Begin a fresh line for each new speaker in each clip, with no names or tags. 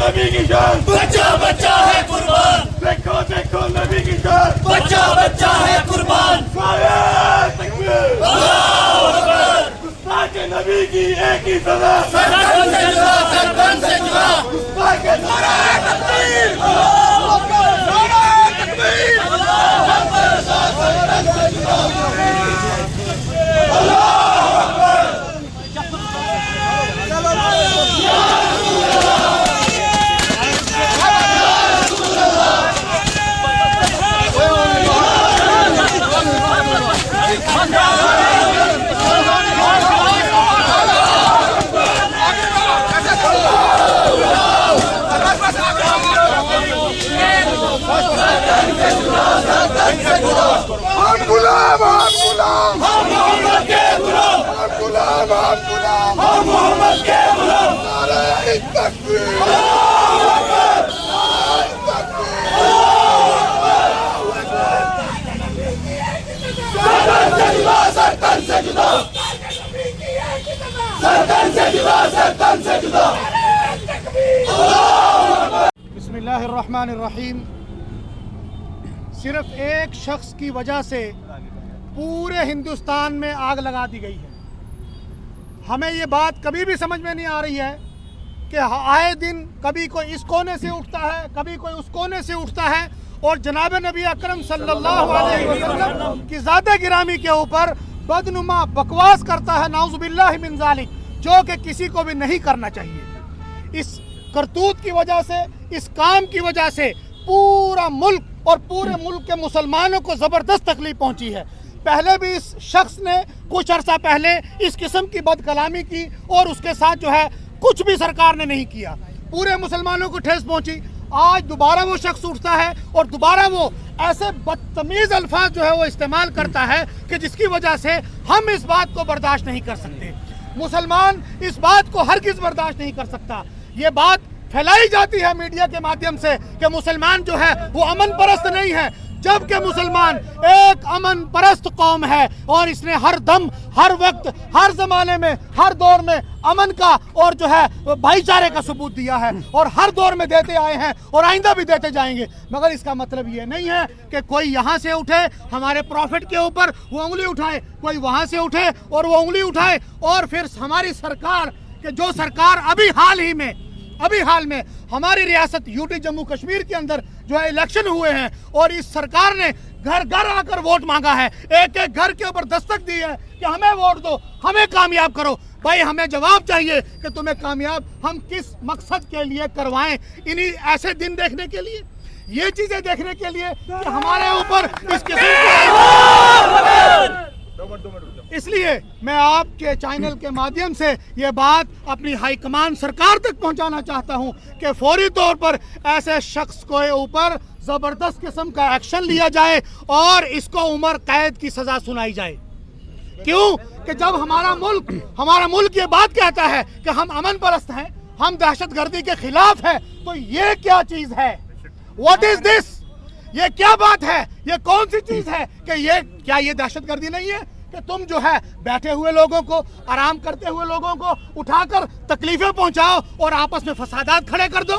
नबी की शान,
बच्चा बच्चा है कुर्बान,
देखो देखो नबी की शान,
बच्चा बच्चा है कुर्बान।
नारे तकबीर,
अल्लाहू अकबर।
गुस्ताख नबी की एक ही सजा,
सरकन से जुदा, सरकन से जुदा।
गुस्ताख
नारे तकबीर, अल्लाहू अकबर। नारे तकबीर, अल्लाहू अकबर। सरकन से जुदा।
हम गुलाम, हम गुलाम,
हम मोहम्मद के गुलाम,
हम गुलाम, हम गुलाम,
हम मोहम्मद के गुलाम।
नारे तकबीर,
अल्लाहू अकबर।
नारे तकबीर,
सरकन से जुदा, सरकन से जुदा। सरकन से जुदा, सरकन से जुदा।
बिस्मिल्लाहिर्रहमानिर्रहीम। सिर्फ एक शख्स की वजह से पूरे हिंदुस्तान में आग लगा दी गई है। हमें ये बात कभी भी समझ में नहीं आ रही है कि आए दिन कभी कोई इस कोने से उठता है, कभी कोई उस कोने से उठता है और जनाब नबी अकरम सल्लल्लाहु अलैहि वसल्लम की ज़ात गिरामी के ऊपर बदनुमा बकवास करता है, नाउज़ुबिल्लाहि मिन ज़ालिक, जो कि किसी को भी नहीं करना चाहिए। इस करतूत की वजह से, इस काम की वजह से पूरा मुल्क और पूरे मुल्क के मुसलमानों को ज़बरदस्त तकलीफ पहुंची है। पहले भी इस शख्स ने कुछ अर्सा पहले इस किस्म की बदकलामी की और उसके साथ जो है कुछ भी सरकार ने नहीं किया, पूरे मुसलमानों को ठेस पहुंची। आज दोबारा वो शख्स उठता है और दोबारा वो ऐसे बदतमीज अल्फाज जो है वो इस्तेमाल करता है कि जिसकी वजह से हम इस बात को बर्दाश्त नहीं कर सकते। मुसलमान इस बात को हरगिज़ बर्दाश्त नहीं कर सकता। ये बात फैलाई जाती है मीडिया के माध्यम से कि मुसलमान जो है वो अमन परस्त नहीं है, जबकि मुसलमान एक अमन परस्त कौम है और इसने हर दम, हर वक्त, हर जमाने में, हर दौर में अमन का और जो है भाईचारे का सबूत दिया है और हर दौर में देते आए हैं और आइंदा भी देते जाएंगे। मगर इसका मतलब ये नहीं है कि कोई यहाँ से उठे हमारे प्रॉफिट के ऊपर वो उंगली उठाए, कोई वहाँ से उठे और वो उंगली उठाए और फिर हमारी सरकार के जो सरकार अभी हाल में हमारी रियासत यूटी जम्मू कश्मीर के अंदर जो है इलेक्शन हुए हैं और इस सरकार ने घर घर आकर वोट मांगा है, एक एक घर के ऊपर दस्तक दी है कि हमें वोट दो, हमें कामयाब करो। भाई हमें जवाब चाहिए कि तुम्हें कामयाब हम किस मकसद के लिए करवाएं, इन्हीं ऐसे दिन देखने के लिए, ये चीजें देखने के लिए कि हमारे ऊपर इस किस्म इसलिए मैं आपके चैनल के माध्यम से ये बात अपनी हाईकमान सरकार तक पहुंचाना चाहता हूं कि फौरी तौर पर ऐसे शख्स के ऊपर जबरदस्त किस्म का एक्शन लिया जाए और इसको उम्र कैद की सजा सुनाई जाए। क्यों कि जब हमारा मुल्क ये बात कहता है कि हम अमन परस्त हैं, हम दहशतगर्दी के खिलाफ हैं, तो ये क्या चीज है? What is this? ये क्या बात है? ये कौन सी चीज है कि ये दहशतगर्दी नहीं है कि तुम जो है बैठे हुए लोगों को, आराम करते हुए लोगों को उठाकर तकलीफें पहुंचाओ और आपस में फसादात खड़े कर दो?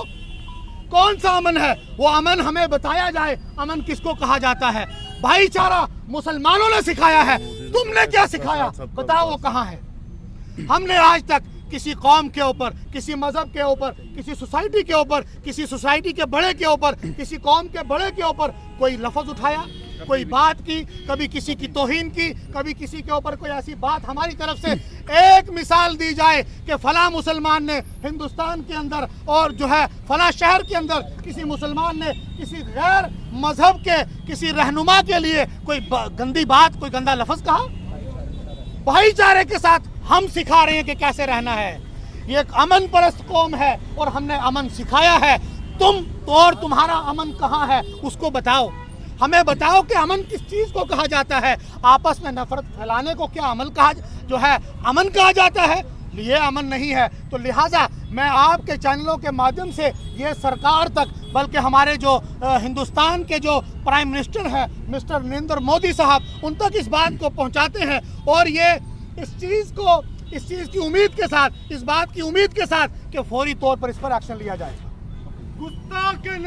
कौन सा अमन है वो? अमन हमें बताया जाए, अमन किसको कहा जाता है? भाईचारा मुसलमानों ने सिखाया है, तुमने क्या सिखाया? बताओ वो कहाँ है? हमने आज तक किसी कौम के ऊपर, किसी मजहब के ऊपर, किसी सोसाइटी के ऊपर, किसी सोसाइटी के बड़े के ऊपर, किसी कौम के बड़े के ऊपर कोई लफ्ज उठाया, कोई बात की, कभी किसी की तौहीन की, कभी किसी के ऊपर कोई ऐसी बात हमारी तरफ से एक मिसाल दी जाए कि फला मुसलमान ने हिंदुस्तान के अंदर और जो है फला शहर के अंदर किसी मुसलमान ने किसी गैर मजहब के किसी रहनुमा के लिए कोई गंदी बात, कोई गंदा लफ्ज कहा? भाईचारे के साथ हम सिखा रहे हैं कि कैसे रहना है। ये एक अमन परस्त कौम है और हमने अमन सिखाया है। तुम तो और तुम्हारा अमन कहाँ है उसको बताओ, हमें बताओ कि अमन किस चीज़ को कहा जाता है? आपस में नफरत फैलाने को क्या अमन कहा जाता है? ये अमन नहीं है। तो लिहाजा मैं आपके चैनलों के माध्यम से ये सरकार तक, बल्कि हमारे जो हिंदुस्तान के जो प्राइम मिनिस्टर हैं मिस्टर नरेंद्र मोदी साहब, उन तक इस बात को पहुंचाते हैं और ये इस चीज़ की उम्मीद के साथ, इस बात की उम्मीद के साथ कि फौरी तौर पर इस पर एक्शन लिया जाएगा। गुस्ताख के